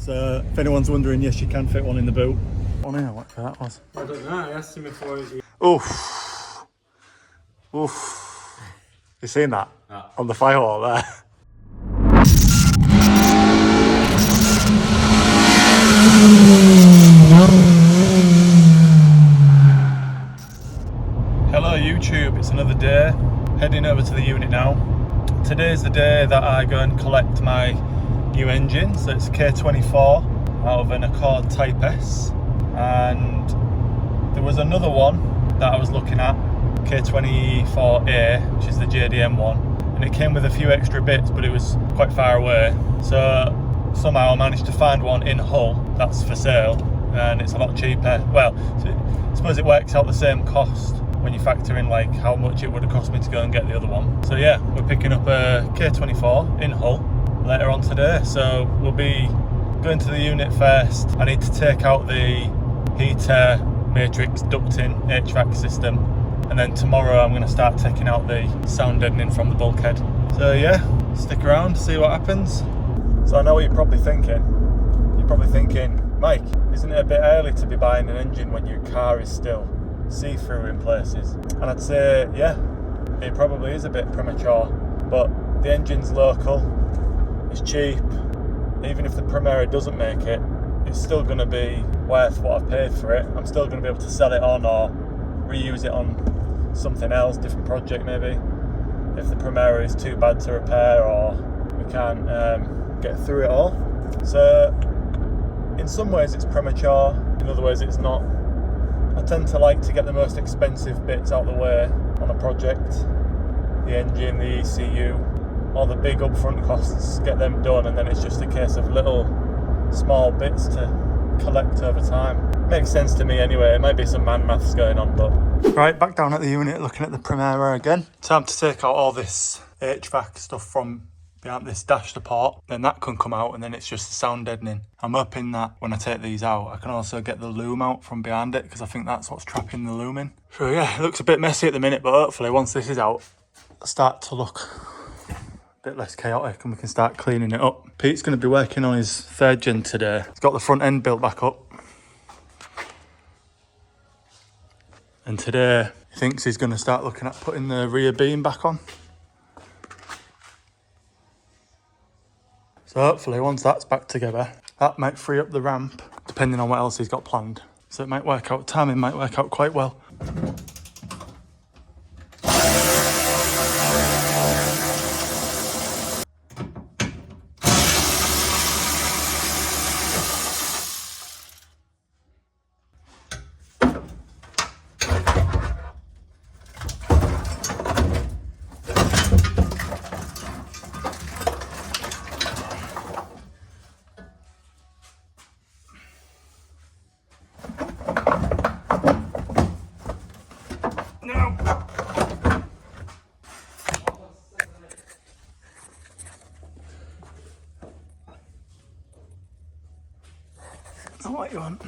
So if anyone's wondering, yes, you can fit one in the boot. Oh no, what that was? I don't know, I asked him before he... Oof. Oof. You seen that? Yeah. On the firewall there. Hello YouTube, it's another day. Heading over to the unit now. Today's the day that I go and collect my new engine. So it's K24 out of an Accord Type S. And there was another one that I was looking at, K24A, which is the JDM one. And it came with a few extra bits, but it was quite far away. So somehow I managed to find one in Hull that's for sale. And it's a lot cheaper. Well, I suppose it works out the same cost when you factor in like how much it would have cost me to go and get the other one. So yeah, we're picking up a K24 in Hull later on today. So we'll be going to the unit first. I need to take out the heater matrix ducting HVAC system, and then tomorrow I'm going to start taking out the sound deadening from the bulkhead. So yeah, stick around, see what happens. So I know what you're probably thinking. You're probably thinking, Mike, isn't it a bit early to be buying an engine when your car is still see-through in places? And I'd say, yeah, it probably is a bit premature, but the engine's local, it's cheap. Even if the Primera doesn't make it, it's still going to be worth what I've paid for it. I'm still going to be able to sell it on or reuse it on something else, different project maybe, if the Primera is too bad to repair or we can't get through it all. So in some ways it's premature, in other ways it's not. I tend to like to get the most expensive bits out of the way on a project. The engine, the ECU, all the big upfront costs, get them done, and then it's just a case of little small bits to collect over time. Makes sense to me anyway. It might be some man maths going on, but... Right, back down at the unit looking at the Primera again. Time to take out all this HVAC stuff from behind this dash support, then that can come out, and then it's just the sound deadening. I'm hoping that when I take these out I can also get the loom out from behind it, because I think that's what's trapping the loom in. So yeah, it looks a bit messy at the minute, but hopefully once this is out it'll start to look a bit less chaotic and we can start cleaning it up. Pete's going to be working on his third gen today. He's got the front end built back up, and today he thinks he's going to start looking at putting the rear beam back on. So hopefully once that's back together, that might free up the ramp, depending on what else he's got planned. So it might work out, timing might work out quite well. Not what you want.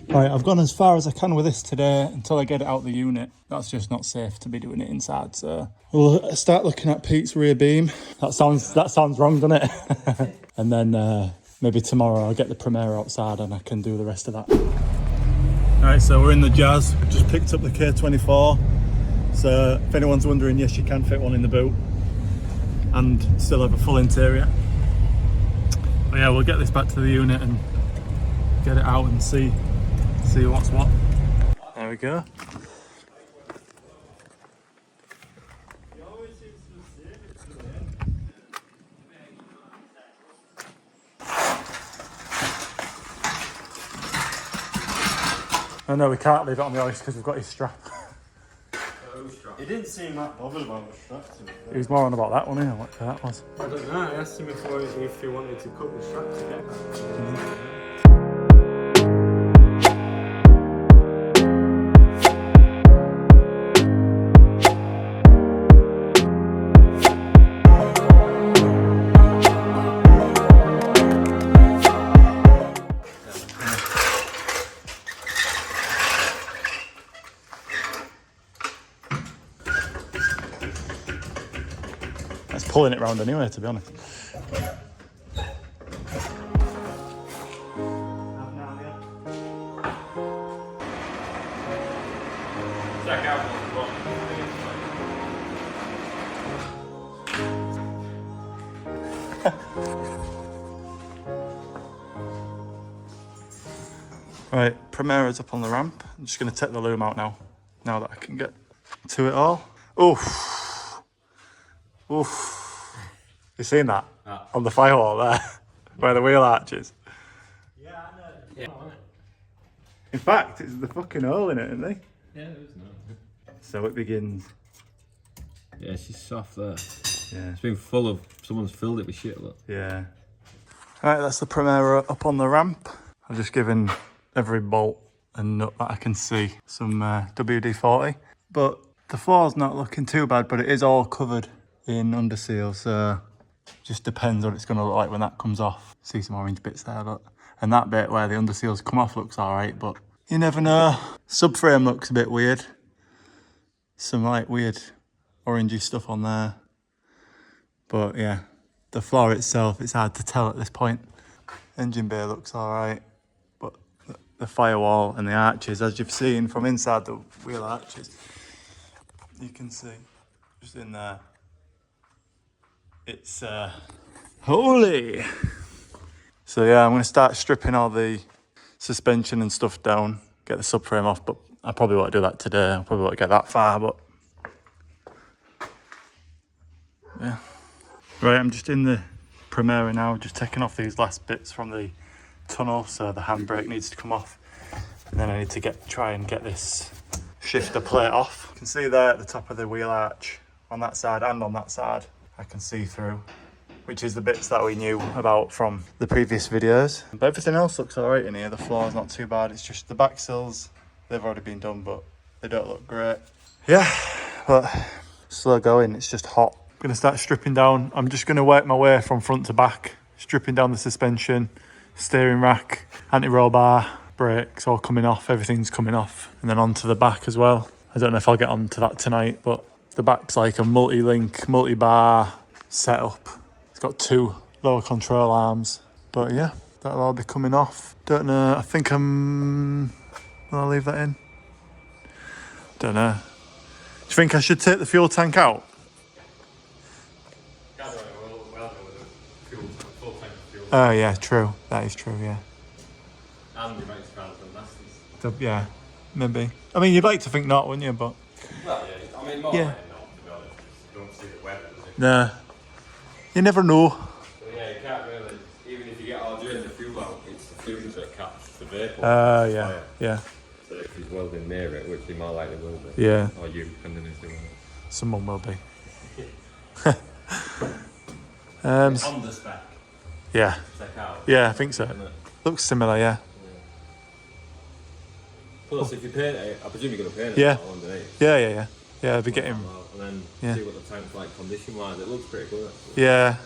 Right, I've gone as far as I can with this today until I get it out the unit. That's just not safe to be doing it inside, so we'll start looking at Pete's rear beam. That sounds wrong, doesn't it? And then maybe tomorrow I'll get the Primera outside and I can do the rest of that. Alright, so we're in the Jazz. Just picked up the K24. So if anyone's wondering, yes, you can fit one in the boot and still have a full interior. But yeah, we'll get this back to the unit and get it out and see what's what. There we go. Oh no, we can't leave it on the ice because we've got his strap. He didn't seem that bothered about the strap to me. He was more on about that one, you know, what that was. I don't know, I asked him before if he wanted to cut the strap to get that. That's pulling it round anyway, to be honest. Right, Primera's up on the ramp. I'm just going to take the loom out now that I can get to it all. Oof. Oof. You seen that? On the firewall there, where the wheel arches? Yeah, I know. Yeah. In fact, it's the fucking hole in it, isn't it? Yeah, it is no. So it begins. Yeah, she's soft there. Yeah. It's been full of, someone's filled it with shit, look. Yeah. Right, that's the Primera up on the ramp. I've just given every bolt and nut that I can see some WD-40. But the floor's not looking too bad, but it is all covered in underseal, so just depends what it's going to look like when that comes off. See some orange bits there, look. And that bit where the underseals come off looks all right, but you never know. Subframe looks a bit weird. Some like weird orangey stuff on there. But yeah, the floor itself, it's hard to tell at this point. Engine bay looks all right, but the firewall and the arches, as you've seen from inside the wheel arches, you can see just in there, it's holy. So yeah, I'm going to start stripping all the suspension and stuff down, get the subframe off, but I probably won't do that today. I probably won't get that far, but yeah. Right, I'm just in the Primera now, just taking off these last bits from the tunnel, so the handbrake needs to come off. And then I need to try and get this shifter plate off. You can see there at the top of the wheel arch, on that side and on that side, I can see through, which is the bits that we knew about from the previous videos. But everything else looks all right in here. The floor's not too bad. It's just the back sills, they've already been done, but they don't look great. Yeah, but slow going, it's just hot. I'm gonna start stripping down. I'm just gonna work my way from front to back, stripping down the suspension, steering rack, anti-roll bar, brakes all coming off, everything's coming off. And then onto the back as well. I don't know if I'll get onto that tonight, but the back's like a multi-link, multi-bar setup. It's got 2 lower control arms. But yeah, that'll all be coming off. Don't know, I think will I leave that in? Don't know. Do you think I should take the fuel tank out? Oh yeah, true. That is true, yeah. And you might spell them nasties. Yeah, maybe. I mean, you'd like to think not, wouldn't you? But Well, yeah, I mean, more yeah. like not, to be honest. Don't see the weather, does it? Nah. You never know. So yeah, you can't really, even if you get all during the fuel out, it's the fumes that catch the vapour. Yeah, fire. yeah. So if he's welding near it, which he more likely will be. Yeah. Or you, depending if they will. Someone will be. On the spec. Yeah. Check out. Yeah, I think so. Looks similar, yeah. Plus, if you paint it, I presume you're going to paint it Yeah. underneath. Yeah. Yeah, I'll be getting. And then see what the tank's like condition-wise. It looks pretty good, actually. Yeah.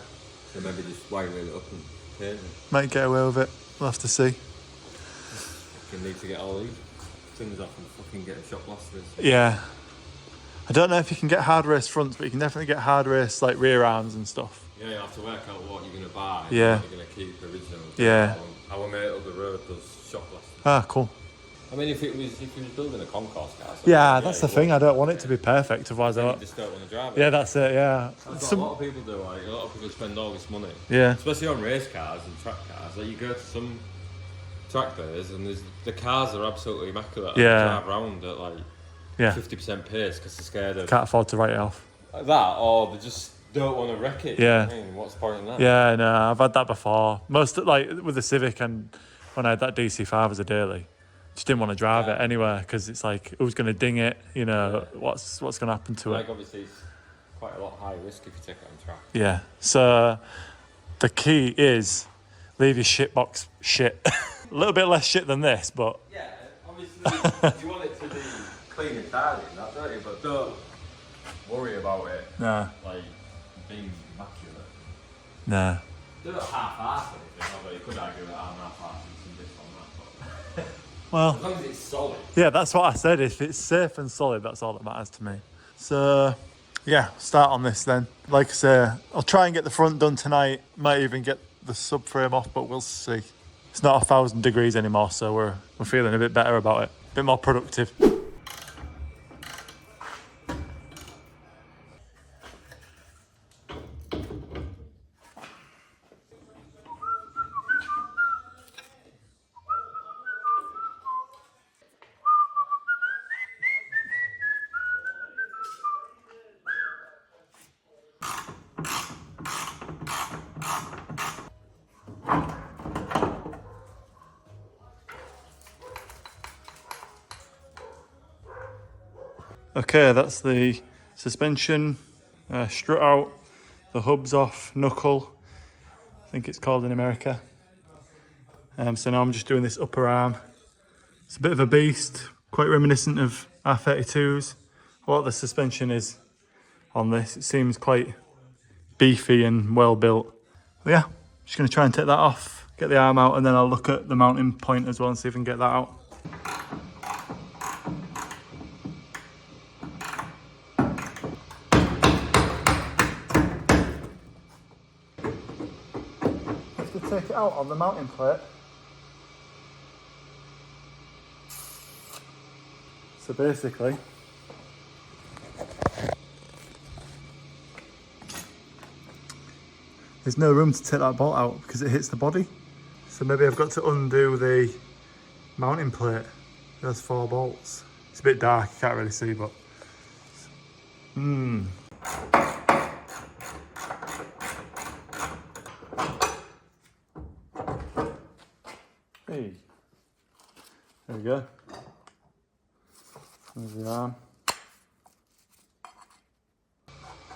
So maybe just wire it up and paint it. Might get away with it. We'll have to see. You need to get all these things off and fucking get a shock blasters. Yeah. I don't know if you can get hard race fronts, but you can definitely get hard race like rear arms and stuff. Yeah, you have to work out what you're going to buy. Yeah. What you're going to keep original. Yeah. Our mate up the road does shock blasters. Ah, cool. I mean, if he was building a concourse car. Yeah, that's the thing. I don't want it to be perfect, otherwise I You don't. just don't want to drive it. Yeah, that's it. Yeah. That's what a lot of people do. Like, a lot of people spend all this money. Yeah. Especially on race cars and track cars. Like, you go to some track days and the cars are absolutely immaculate. Yeah. And drive around at like 50% pace because they're scared of Can't afford to write it off. like that, or they just don't want to wreck it. Yeah. You know what I mean, what's the point in that? Yeah, no, I've had that before. Most like with the Civic and when I had that DC5 as a daily, just didn't want to drive it anywhere because it's like who's going to ding it? You know, what's going to happen to Like it? obviously, it's quite a lot high risk if you take it on track. Yeah. So the key is leave your shit box shit. A little bit less shit than this, but Yeah, obviously you want it to be clean and tidy, that don't you? But don't worry about it. nah, Like being immaculate. nah. Don't half-ass anything, although you could argue that I'm half-assing some bits on that. But Well, as long as it's solid. yeah, that's what I said. If it's safe and solid, that's all that matters to me. So, yeah, start on this then. Like I say, I'll try and get the front done tonight. Might even get the subframe off, but we'll see. It's not 1,000 degrees anymore, so we're feeling a bit better about it. A bit more productive. Okay, that's the suspension, strut out, the hub's off, knuckle, I think it's called in America. So now I'm just doing this upper arm. It's a bit of a beast, quite reminiscent of R32s. What the suspension is on this, it seems quite beefy and well built. But yeah, just gonna try and take that off, get the arm out, and then I'll look at the mounting point as well and see if I can get that out. Have to take it out on the mounting plate. So basically, there's no room to take that bolt out because it hits the body. So maybe I've got to undo the mounting plate. There's 4 bolts. It's a bit dark, you can't really see, but... Hey. There we go. There's the arm.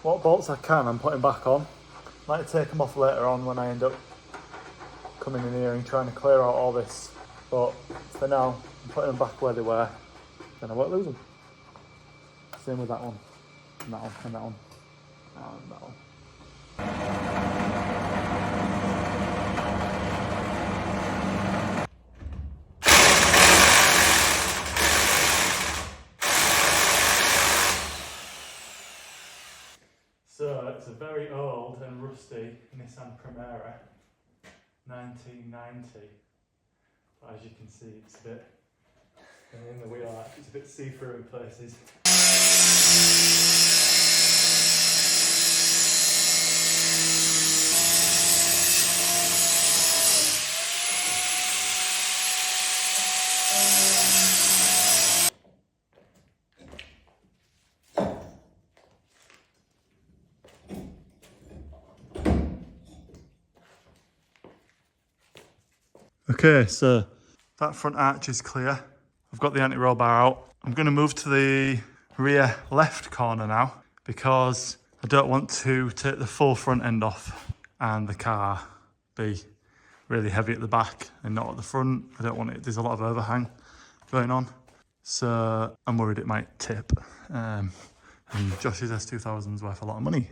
What bolts I can, I'm putting back on. Might take them off later on when I end up coming in here and trying to clear out all this. But for now, I'm putting them back where they were. Then I won't lose them. Same with that one, and that one, and that one, and that one. So it's a very old and rusty Nissan Primera, 1990. But as you can see, it's a bit in the wheel arch, it's a bit see-through in places. Okay, so that front arch is clear. I've got the anti-roll bar out. I'm going to move to the rear left corner now because I don't want to take the full front end off and the car be really heavy at the back and not at the front. I don't want it, there's a lot of overhang going on. So I'm worried it might tip. And Josh's S2000's worth a lot of money.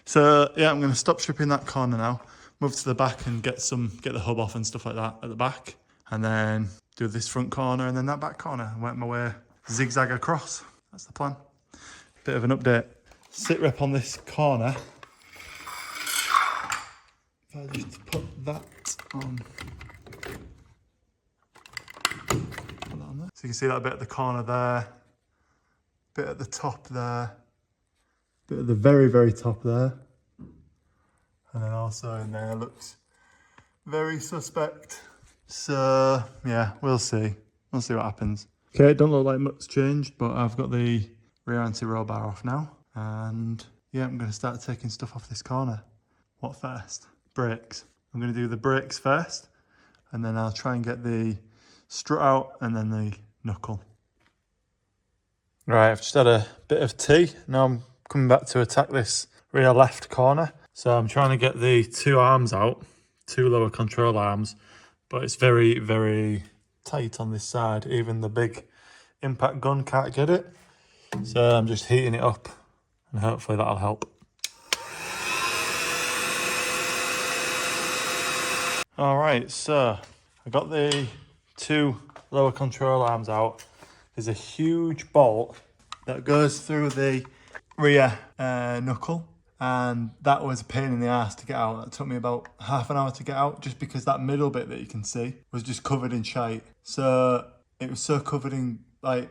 So yeah, I'm going to stop stripping that corner now. Move to the back and get the hub off and stuff like that at the back, and then do this front corner and then that back corner and work my way zigzag across. That's the plan. Bit of an update. Sit rep on this corner. If I just put that on. Put that on there. So you can see that bit at the corner there, bit at the top there, bit at the very, very top there. And then also in there looks very suspect. So yeah, we'll see. We'll see what happens. Okay, it don't look like much changed, but I've got the rear anti-roll bar off now. And yeah, I'm going to start taking stuff off this corner. What first? Brakes. I'm going to do the brakes first, and then I'll try and get the strut out and then the knuckle. Right, I've just had a bit of tea. Now I'm coming back to attack this rear left corner. So I'm trying to get the 2 arms out, 2 lower control arms, but it's very, very tight on this side. Even the big impact gun can't get it. So I'm just heating it up and hopefully that'll help. All right, so I got the 2 lower control arms out. There's a huge bolt that goes through the rear knuckle. And that was a pain in the ass to get out. That took me about half an hour to get out just because that middle bit that you can see was just covered in shite. So it was so covered in like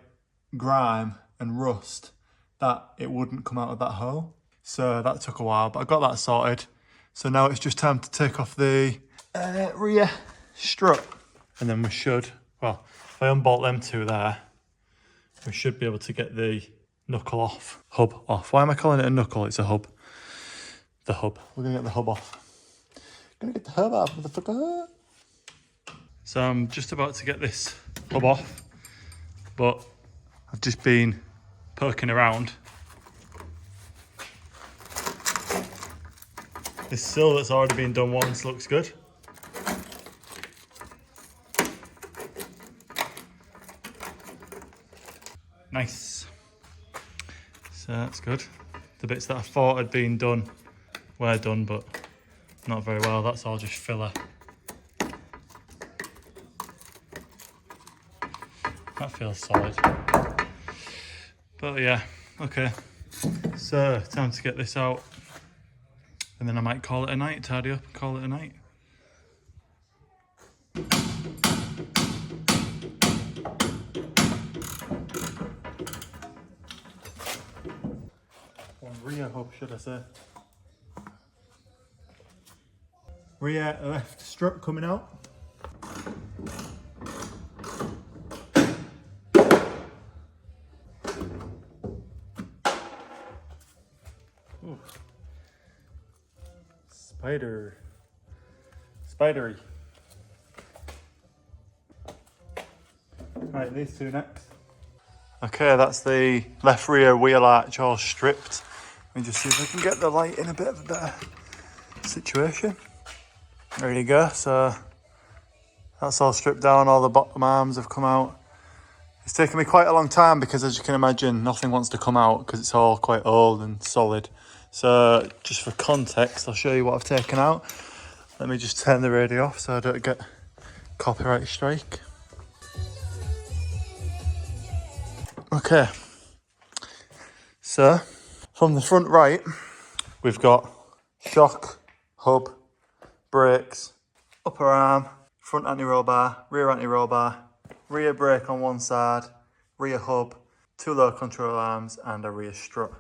grime and rust that it wouldn't come out of that hole. So that took a while, but I got that sorted. So now it's just time to take off the rear strut. And then we should, well, if I unbolt them 2 there, we should be able to get the knuckle off, hub off. Why am I calling it a knuckle? It's a hub. The hub. We're gonna get the hub off. Gonna get the hub off, motherfucker. So I'm just about to get this hub off, but I've just been poking around. This sill that's already been done once looks good. Nice. So that's good. The bits that I thought had been done were done, but not very well. That's all just filler. That feels solid. But yeah, okay. So time to get this out. And then I might call it a night, tidy up and call it a night. One rear hub, should I say. Rear left strut coming out. Ooh. Spidery. Right, these two next. Okay, that's the left rear wheel arch all stripped. Let me just see if I can get the light in a bit of a better situation. There you go, so that's all stripped down, all the bottom arms have come out. It's taken me quite a long time because, as you can imagine, nothing wants to come out because it's all quite old and solid. So just for context, I'll show you what I've taken out. Let me just turn the radio off so I don't get copyright strike. Okay, so from the front right, we've got shock, hub, brakes, upper arm, front anti-roll bar, rear anti-roll bar, rear brake on one side, rear hub, 2 low control arms and a rear strut.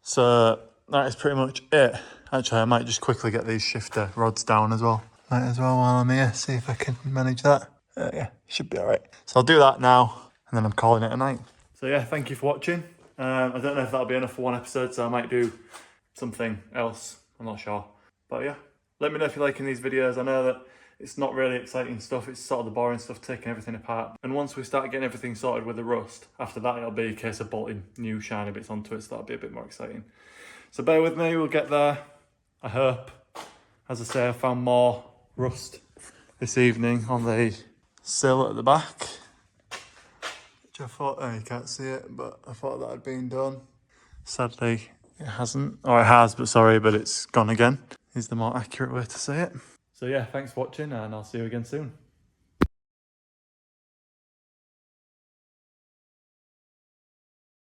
So that is pretty much it. Actually, I might just quickly get these shifter rods down as well. Might as well while I'm here, see if I can manage that. Yeah, should be all right. So I'll do that now and then I'm calling it a night. So yeah, thank you for watching. I don't know if that'll be enough for one episode, so I might do something else. I'm not sure. But yeah, let me know if you're liking these videos. I know that it's not really exciting stuff. It's sort of the boring stuff, taking everything apart. And once we start getting everything sorted with the rust, after that it'll be a case of bolting new shiny bits onto it, so that'll be a bit more exciting. So bear with me, we'll get there, I hope. As I say, I found more rust this evening on the sill at the back. Which I thought, oh, you can't see it, but I thought that had been done. Sadly, it hasn't. Or it has, but sorry, but it's gone again. Is the more accurate way to say it. So yeah, thanks for watching and I'll see you again soon.